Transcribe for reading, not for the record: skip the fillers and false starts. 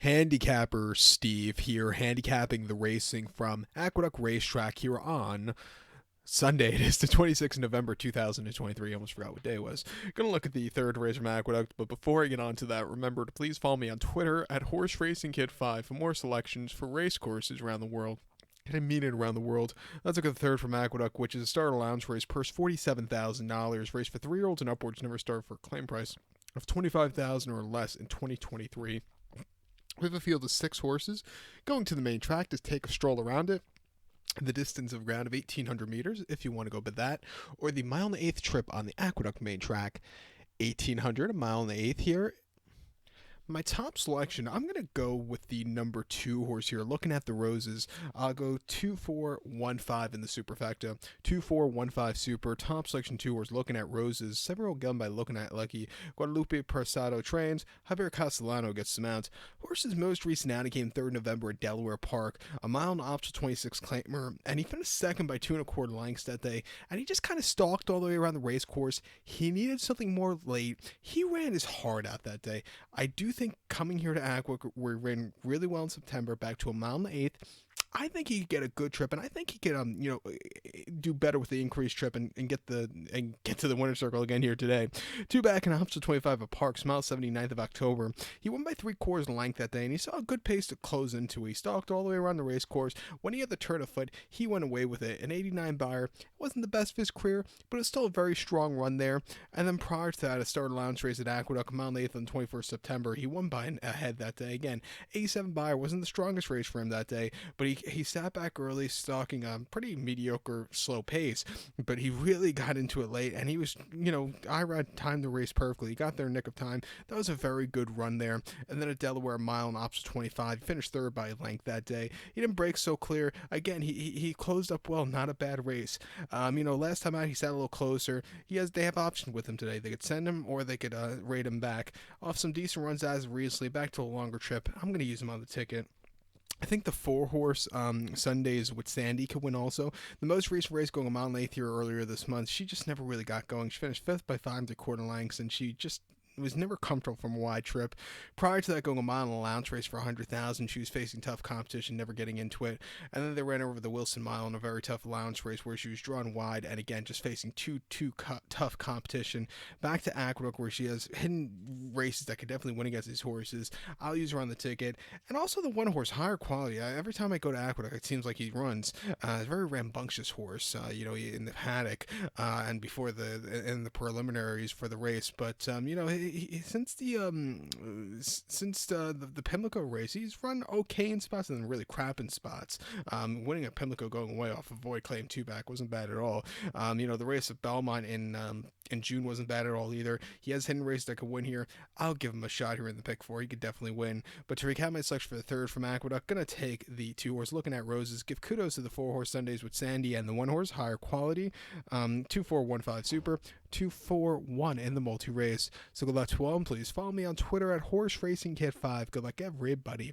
Handicapper Steve here, handicapping the racing from Aqueduct Racetrack here on Sunday. It is the 26th of November 2023. I almost forgot what day it was. Gonna look at the third race from Aqueduct, but before I get on to that, remember to please follow me on Twitter at HorseRacingKid5 for more selections for race courses around the world. I didn't mean it around the world. Let's look at the third from Aqueduct, which is a starter lounge race, purse $47,000. Race for 3-year-olds and upwards, never started for a claim price of $25,000 or less in 2023. We have a field of 6 horses going to the main track to take a stroll around it. The distance of ground of 1,800 meters, if you want to go by that, or the mile and an eighth trip on the Aqueduct main track, 1,800, a mile and an eighth here. My top selection, I'm going to go with the number 2 horse here. Looking at the roses, I'll go 2-4-1-5 in the superfecta. 2-4-1-5 super. Top selection 2 horse. Looking at roses. Several gun by looking at Lucky. Guadalupe Prasado trains. Javier Castellano gets the mount. Horse's most recent outing came 3rd November at Delaware Park. A mile and option 26 claimer. And he finished second by 2 1/4 lengths that day. And he just kind of stalked all the way around the race course. He needed something more late. He ran his heart out that day. I do think coming here to Aqueduct, we ran really well in September, back to a mile and an eighth. I think he could get a good trip, and I think he could, do better with the increased trip and get to the winner's circle again here today. 2 back and option 25 at Parks, mile 79th of October. He won by 3/4 length that day, and he saw a good pace to close into. He stalked all the way around the race course. When he had the turn of foot, he went away with it. An 89 buyer wasn't the best of his career, but it's still a very strong run there. And then prior to that, a starter lounge race at Aqueduct, mile and 8th on 21st September. He won by a head that day. Again, 87 buyer wasn't the strongest race for him that day, but he sat back early, stalking a pretty mediocre, slow pace, but he really got into it late, and he was, IRAD timed the race perfectly. He got there in nick of time. That was a very good run there. And then at Delaware, mile and option 25, he finished 3rd by length that day. He didn't break so clear. Again, he closed up well, not a bad race. Last time out, he sat a little closer. They have option with him today. They could send him, or they could rate him back. Off some decent runs as of recently, back to a longer trip. I'm going to use him on the ticket. I think the 4 horse Sundays with Sandy could win also. The most recent race going a mile and 8th here earlier this month, she just never really got going. She finished 5th by 5 3/4 lengths, and she just was never comfortable from a wide trip. Prior to that, going a mile in a lounge race for 100,000, she was facing tough competition, never getting into it. And then they ran over the Wilson Mile in a very tough lounge race where she was drawn wide, and again, just facing tough competition. Back to Aqueduct, where she has hidden races that could definitely win against these horses. I'll use her on the ticket. And also the 1 horse, higher quality. Every time I go to Aqueduct, it seems like he runs. A very rambunctious horse, in the paddock, and before in the preliminaries for the race. But, since the Pimlico race, he's run okay in spots and then really crap in spots. Winning at Pimlico, going away off a void claim 2 back wasn't bad at all. The race at Belmont in June wasn't bad at all either. He has hidden races that could win here. I'll give him a shot here in the pick 4. He could definitely win. But to recap my selection for the third from Aqueduct, gonna take the 2 horse Looking at Roses. Give kudos to the 4 horse Sundays with Sandy and the 1 horse higher quality. 2-4-1-5 super. 2-4-1 in the multi race. So good luck to all, and please follow me on Twitter at HorseRacingKid5. Good luck, everybody.